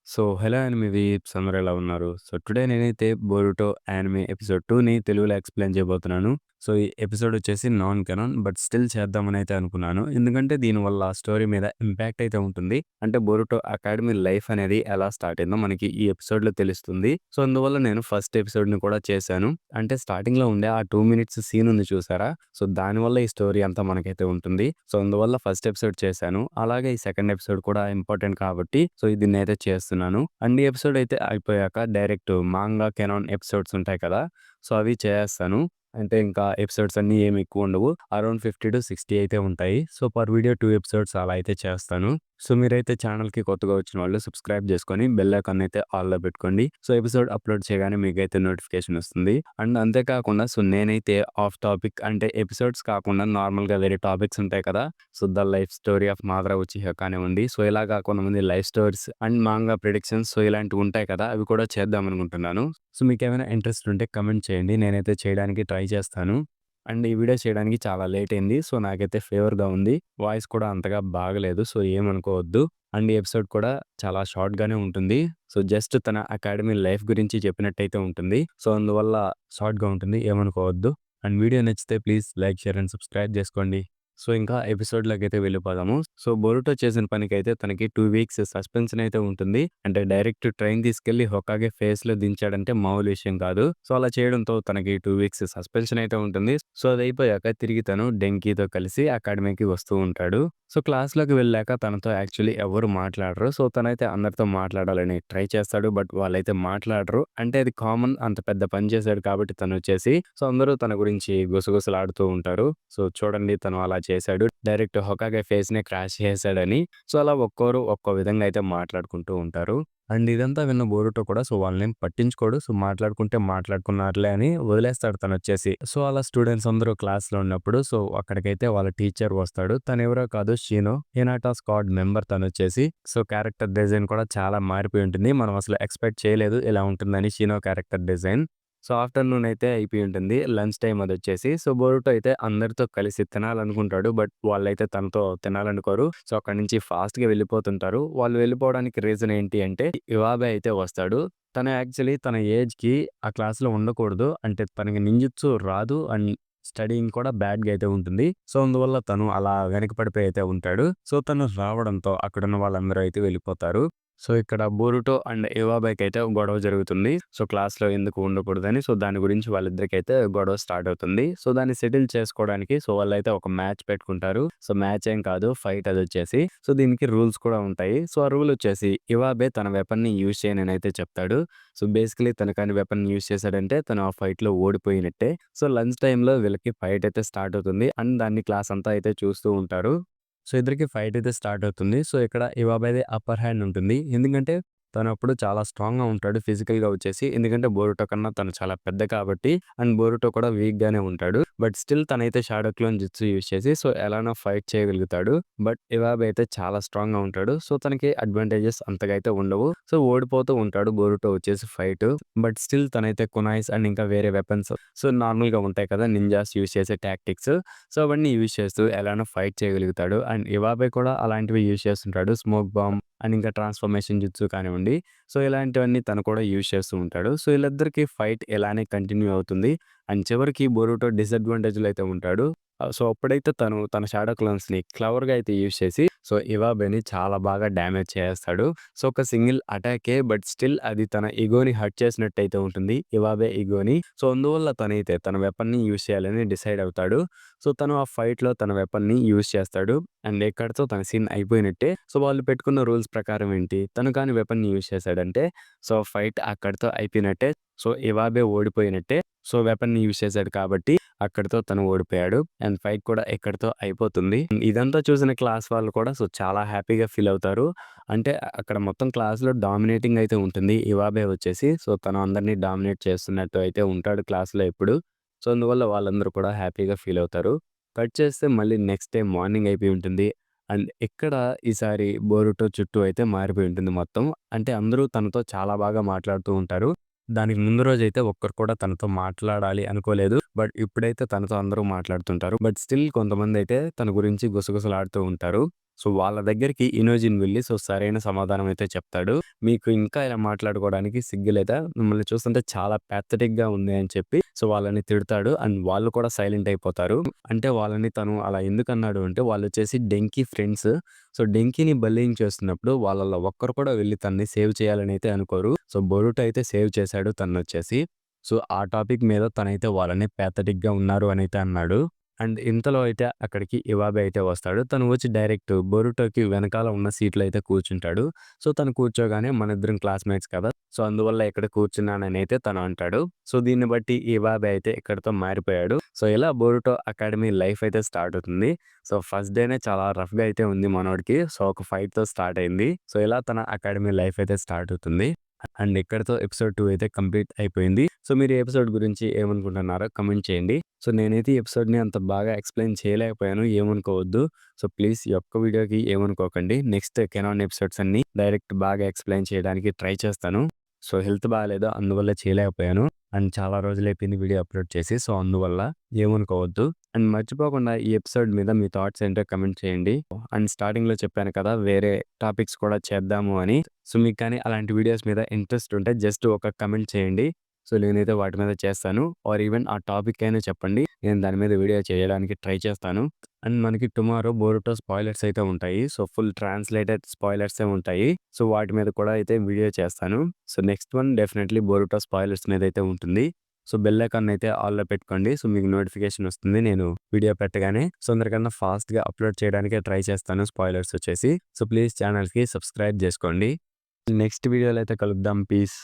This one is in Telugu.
హలో యానిమే వీప్స్ అందరూ ఎలా ఉన్నారు? టుడే నేనైతే 'బోరుటో' యానిమే ఎపిసోడ్ 2ని తెలుగులో ఎక్స్‌ప్లెయిన్ చేయబోతున్నాను. ఈ ఎపిసోడ్ వచ్చేసి నాన్ కెనాన్ బట్ స్టిల్ చేద్దామని అయితే అనుకున్నాను. ఎందుకంటే దీనివల్ల స్టోరీ మీద ఇంపాక్ట్ అయితే ఉంటుంది. అంటే 'బోరుటో' అకాడమీ లైఫ్ అనేది ఎలా స్టార్ట్ అయిందో మనకి ఈ ఎపిసోడ్‌లో తెలుస్తుంది. అందువల్ల నేను ఫస్ట్ ఎపిసోడ్‌ని కూడా చేశాను. అంటే స్టార్టింగ్‌లో ఉండే ఆ 2 మినిట్స్ సీన్ ఉంది చూసారా? దానివల్ల ఈ స్టోరీ అంతా మనకైతే ఉంటుంది. అందువల్ల ఫస్ట్ ఎపిసోడ్ చేశాను. అలాగే ఈ సెకండ్ ఎపిసోడ్ కూడా ఇంపార్టెంట్ కాబట్టి దీన్నైతే చేస్తున్నాను. అండ్ ఈ ఎపిసోడ్ అయితే అయిపోయాక డైరెక్ట్ మాంగా కెనాన్ ఎపిసోడ్స్ ఉంటాయి కదా! అవి చేసేస్తాను. అంటే ఇంకా ఎపిసోడ్స్ అన్నీ ఏమి ఎక్కువ ఉండవు. అరౌండ్ 50-60 అయితే ఉంటాయి. పర్ వీడియో 2 ఎపిసోడ్స్ అలా అయితే చేస్తాను. మీరైతే ఛానల్‌కి కొత్తగా వచ్చిన వాళ్ళు సబ్స్క్రైబ్ చేసుకొని బెల్ ఐకాన్ అయితే ఆల్‌లో పెట్టుకోండి. ఎపిసోడ్ అప్‌లోడ్ చేయగానే మీకైతే నోటిఫికేషన్ వస్తుంది. అండ్ అంతే కాకుండా నేనైతే ఆఫ్ టాపిక్ అంటే ఎపిసోడ్స్ కాకుండా నార్మల్‌గా వేరే టాపిక్స్ ఉంటాయి కదా! The life story of Madara ఉచిహా కానివ్వండి. ఇలాగా కొంతమంది life stories and manga predictions ఇలాంటివి ఉంటాయి కదా! అవి కూడా చేద్దాం అనుకుంటున్నాను. మీకేమైనా ఇంట్రెస్ట్ ఉంటే కమెంట్ చేయండి. నేనైతే చేయడానికి ట్రై చేస్తాను. అండ్ ఈ వీడియో చేయడానికి చాలా లేట్ అయింది. నాకైతే ఫీవర్‌గా ఉంది. వాయిస్ కూడా అంతగా బాగలేదు. ఏమనుకోవద్దు. అండ్ ఈ ఎపిసోడ్ కూడా చాలా షార్ట్‌గానే ఉంటుంది. జస్ట్ తన అకాడమీ లైఫ్ గురించి చెప్పినట్టయితే ఉంటుంది. అందువల్ల షార్ట్‌గా ఉంటుంది. ఏమనుకోవద్దు. అండ్ వీడియో నచ్చితే please like, share and subscribe చేసుకోండి. ఇంకా ఎపిసోడ్‌లోకైతే వెళ్ళిపోదాము. బొరుటో చేసిన పనికైతే తనకి 2 వీక్స్ సస్పెన్షన్ అయితే ఉంటుంది. అంటే డైరెక్ట్ ట్రైన్ తీసుకెళ్ళి హొకాగే ఫేస్‌లో దించాడంటే మామూలు విషయం కాదు. అలా చేయడంతో తనకి 2 వీక్స్ సస్పెన్షన్ అయితే ఉంటుంది. అదయిపోయాక తిరిగి తను డెంకీతో కలిసి అకాడమీకి వస్తూ ఉంటాడు. క్లాస్‌లోకి వెళ్ళాక తనతో యాక్చువల్లీ ఎవరు మాట్లాడరు. తనైతే అందరితో మాట్లాడాలని ట్రై చేస్తాడు. బట్ వాళ్ళైతే మాట్లాడరు. అంటే అది కామన్ అంత పెద్ద పని చేశాడు కాబట్టి తనొచ్చేసి అందరూ తన గురించి గుసగుసలాడుతూ ఉంటారు. చూడండి తను అలా చేశాడు. డైరెక్ట్ హొకాగే ఫేస్‌నే క్రాష్ చేసాడని. అలా ఒక్కోరు ఒక్కో విధంగా అయితే మాట్లాడుకుంటూ ఉంటారు. అండ్ ఇదంతా విన్న బోరుటో కూడా వాళ్ళనేం పట్టించుకోడు. మాట్లాడుకుంటే మాట్లాడుకున్నారులే అని వదిలేస్తాడు తనొచ్చేసి. అలా స్టూడెంట్స్ అందరూ క్లాస్‌లో ఉన్నప్పుడు అక్కడికైతే వాళ్ళ టీచర్ వస్తాడు. తనెవరో కాదు షినో. హినాటా స్క్వాడ్ మెంబర్ తనొచ్చేసి. క్యారెక్టర్ డిజైన్ కూడా చాలా మారిపోయి ఉంటుంది. మనం అసలు ఎక్స్‌పెక్ట్ చేయలేదు ఇలా ఉంటుందని షినో క్యారెక్టర్ డిజైన్. ఆఫ్టర్‌నూన్ అయితే అయిపోయి ఉంటుంది. Lunch time అదొచ్చేసి. బోరుటో అయితే అందరితో కలిసి తినాలనుకుంటాడు. బట్ వాళ్ళైతే తనతో తినాలనుకోరు. అక్కడి నుంచి ఫాస్ట్‌గా వెళ్ళిపోతుంటారు. వాళ్ళు వెళ్ళిపోవడానికి రీజన్ ఏంటి అంటే ఇవాబే అయితే వస్తాడు. తను యాక్చువల్లీ తన ఏజ్‌కి ఆ క్లాస్‌లో ఉండకూడదు. అంటే తనకి నింజుత్సు రాదు అండ్ స్టడీయింగ్ కూడా బ్యాడ్‌గా అయితే ఉంటుంది. అందువల్ల తను అలా వెనక పడిపోయి అయితే ఉంటాడు. తను రావడంతో అక్కడున్న వాళ్ళందరూ అయితే వెళ్ళిపోతారు. ఇక్కడ బోరుటో అండ్ ఇవాబైకైతే గొడవ జరుగుతుంది. క్లాస్‌లో ఎందుకు ఉండకూడదని. దాని గురించి వాళ్ళిద్దరికైతే గొడవ స్టార్ట్ అవుతుంది. దాన్ని సెటిల్ చేసుకోవడానికి వాళ్ళైతే ఒక మ్యాచ్ పెట్టుకుంటారు. మ్యాచ్ ఏం కాదు ఫైట్ అదొచ్చేసి. దీనికి రూల్స్ కూడా ఉంటాయి. ఆ రూల్ వచ్చేసి ఇవాబే తన వెపన్‌ని యూజ్ చేయననైతే చెప్తాడు. బేసికల్లీ తను కానీ వెపన్ యూజ్ చేశాడంటే తను ఆ ఫైట్‌లో ఓడిపోయినట్టే. లంచ్ టైమ్‌లో వీళ్ళకి ఫైట్ అయితే స్టార్ట్ అవుతుంది. అండ్ దాన్ని క్లాస్ అంతా అయితే చూస్తూ ఉంటారు. ఇద్దరికి ఫైట్ అయితే స్టార్ట్ అవుతుంది. ఇక్కడ ఇవాబైదే అప్పర్ హ్యాండ్ ఉంటుంది. ఎందుకంటే తనప్పుడు చాలా స్ట్రాంగ్‌గా ఉంటాడు ఫిజికల్‌గా వచ్చేసి. ఎందుకంటే బోరుటో కన్నా తను చాలా పెద్ద కాబట్టి అండ్ బోరుటో కూడా వీక్‌గానే ఉంటాడు. బట్ స్టిల్ తనైతే షాడో క్లోన్ జుట్సు యూజ్ చేసి ఎలానో ఫైట్ చేయగలుగుతాడు. బట్ ఇవాబే అయితే చాలా స్ట్రాంగ్‌గా ఉంటాడు. తనకి అడ్వాంటేజెస్ అంతగా అయితే ఉండవు. ఓడిపోతూ ఉంటాడు బోరుటో వచ్చేసి ఫైట్. బట్ స్టిల్ తనైతే కునాయిస్ అండ్ ఇంకా వేరే వెపన్స్ నార్మల్‌గా ఉంటాయి కదా! నింజాస్ యూజ్ చేసే టాక్టిక్స్. అవన్నీ యూజ్ చేస్తూ ఎలానో ఫైట్ చేయగలుగుతాడు. అండ్ ఇవాబే కూడా అలాంటివి యూజ్ చేస్తుంటాడు. స్మోక్ బాంబ్ అండ్ ఇంకా ట్రాన్స్‌ఫర్మేషన్ జుట్సు కానివ్వండి. ఇలాంటివన్నీ తను కూడా యూజ్ చేస్తూ ఉంటాడు. వీళ్ళిద్దరికీ ఫైట్ ఇలానే కంటిన్యూ అవుతుంది. అండ్ చివరికి బోరుటో డిసడ్వాంటేజ్‌లో అయితే ఉంటాడు. అప్పుడైతే తను తన షాడో క్లోన్స్‌ని క్లవర్‌గా అయితే యూజ్ చేసి ఇవాబేని చాలా బాగా డ్యామేజ్ చేసేస్తాడు. ఒక సింగిల్ అటాకే బట్ స్టిల్ అది తన ఇగోని హర్ట్ చేసినట్టయితే ఉంటుంది. ఇవాబే ఇగోని. అందువల్ల తనైతే తన వెపన్‌ని యూజ్ చేయాలని డిసైడ్ అవుతాడు. తను ఆ ఫైట్‌లో తన వెపన్‌ని యూజ్ చేస్తాడు. అండ్ ఇక్కడితో తన సీన్ అయిపోయినట్టే. వాళ్ళు పెట్టుకున్న రూల్స్ ప్రకారం ఏంటి? తను కానీ వెపన్‌ని యూజ్ చేశాడంటే ఫైట్ అక్కడితో అయిపోయినట్టే. ఇవాబే ఓడిపోయినట్టే. వెపన్‌ని యూజ్ చేశాడు కాబట్టి అక్కడితో తను ఓడిపోయాడు. అండ్ ఫైట్ కూడా ఇక్కడితో అయిపోతుంది. ఇదంతా చూసిన క్లాస్ వాళ్ళు కూడా చాలా హ్యాపీగా ఫీల్ అవుతారు. అంటే అక్కడ మొత్తం క్లాస్‌లో డామినేటింగ్ అయితే ఉంటుంది. ఇవాబే వచ్చేసి తను అందరిని డామినేట్ చేస్తున్నట్టు అయితే ఉంటాడు క్లాస్‌లో ఎప్పుడు. అందువల్ల వాళ్ళందరూ కూడా హ్యాపీగా ఫీల్ అవుతారు. కట్ చేస్తే మళ్ళీ నెక్స్ట్ డే మార్నింగ్ అయిపోయి ఉంటుంది. అండ్ ఇక్కడ ఈసారి బోరుటో చుట్టూ అయితే మారిపోయి ఉంటుంది మొత్తం. అంటే అందరూ తనతో చాలా బాగా మాట్లాడుతూ ఉంటారు. దానికి ముందు రోజైతే ఒక్కరు కూడా తనతో మాట్లాడాలి అనుకోలేదు. బట్ ఇప్పుడైతే తనతో అందరూ మాట్లాడుతుంటారు. బట్ స్టిల్ కొంతమందైతే తన గురించి గుసగుసలాడుతూ ఉంటారు. సో వాళ్ళ దగ్గరికి ఇనోజిన్ వెళ్లి సో సరైన సమాధానం అయితే చెప్తాడు. మీకు ఇంకా ఇలా మాట్లాడుకోవడానికి సిగ్గు లేదా? మిమ్మల్ని చూస్తుంటే చాలా పాథటిక్‌గా ఉంది అని చెప్పి సో వాళ్ళని తిడతాడు. అండ్ వాళ్ళు కూడా సైలెంట్ అయిపోతారు. అంటే వాళ్ళని తను అలా ఎందుకన్నాడు అంటే వాళ్ళొచ్చేసి డెంకీ ఫ్రెండ్స్. సో డెంకీని బల్లింగ్ చేస్తున్నప్పుడు వాళ్ళలో ఒక్కరు కూడా వెళ్లి తనని సేవ్ చేయాలని అయితే అనుకోరు. సో బొరుటో అయితే సేవ్ చేశాడు తననొచ్చేసి. సో ఆ టాపిక్ మీద తనైతే వాళ్ళని పాథటిక్‌గా ఉన్నారు అనైతే అన్నాడు. అండ్ ఇంతలో అయితే అక్కడికి ఇవాబే అయితే వస్తాడు. తను వచ్చి డైరెక్ట్ బొరుటోకి వెనకాల ఉన్న సీట్‌లో అయితే కూర్చుంటాడు. సో తను కూర్చోగానే మనిద్దరం క్లాస్‌మేట్స్ కదా! సో అందువల్ల ఇక్కడ కూర్చున్నానని అయితే తను అంటాడు. సో దీన్ని బట్టి ఇవాబే అయితే ఇక్కడితో మారిపోయాడు. సో ఇలా బొరుటో అకాడమీ లైఫ్ అయితే స్టార్ట్ అవుతుంది. సో ఫస్ట్ డేనే చాలా రఫ్‌గా అయితే ఉంది మనోడికి. సో ఒక ఫైట్‌తో స్టార్ట్ అయింది. సో ఇలా తన అకాడమీ లైఫ్ అయితే స్టార్ట్ అవుతుంది. అండ్ ఇక్కడితో ఎపిసోడ్ 2 అయితే కంప్లీట్ అయిపోయింది. సో మీరు ఈ ఎపిసోడ్ గురించి ఏమనుకుంటున్నారో కామెంట్ చేయండి. సో నేనైతే ఈ ఎపిసోడ్‌ని అంత బాగా ఎక్స్‌ప్లెయిన్ చేయలేకపోయాను. ఏమనుకోవద్దు. సో ప్లీజ్ ఈ ఒక్క వీడియోకి ఏమనుకోకండి. నెక్స్ట్ కెనాన్ ఎపిసోడ్స్ అన్నీ డైరెక్ట్ బాగా ఎక్స్‌ప్లెయిన్ చేయడానికి ట్రై చేస్తాను. సో హెల్త్ బాలేదు. అందువల్ల చేయలేకపోయాను. అండ్ చాలా రోజులైపోయింది వీడియో అప్‌లోడ్ చేసి. సో అందువల్ల ఏమనుకోవద్దు. అండ్ మర్చిపోకుండా ఈ ఎపిసోడ్ మీద మీ థాట్స్ ఏంటో కామెంట్ చేయండి. అండ్ స్టార్టింగ్‌లో చెప్పాను కదా! వేరే టాపిక్స్ కూడా చేద్దాము అని. సో మీకు కానీ అలాంటి వీడియోస్ మీద ఇంట్రెస్ట్ ఉంటే జస్ట్ ఒక కామెంట్ చేయండి. సో నేనైతే వాటి మీద చేస్తాను. ఆర్ ఈవెన్ ఆ టాపిక్ అయినా చెప్పండి. నేను దాని మీద వీడియో చేయడానికి ట్రై చేస్తాను. అండ్ మనకి టుమారో బోరుటో స్పాయిలర్స్ అయితే ఉంటాయి. సో ఫుల్ ట్రాన్స్‌లేటెడ్ స్పాయిలర్సే ఉంటాయి. సో వాటి మీద కూడా అయితే వీడియో చేస్తాను. So next one definitely Boruto spoilers మీద అయితే ఉంటుంది. సో బెల్ ఐకాన్ అయితే ఆల్‌లో పెట్టుకోండి. సో మీకు నోటిఫికేషన్ వస్తుంది నేను వీడియో పెట్టగానే. సో అందరికన్నా ఫాస్ట్‌గా అప్‌లోడ్ చేయడానికే ట్రై చేస్తాను స్పాయిలర్స్ వచ్చేసి. సో ప్లీజ్ ఛానల్‌కి సబ్స్క్రైబ్ చేసుకోండి. నెక్స్ట్ వీడియోలో అయితే కలుద్దాం. పీస్.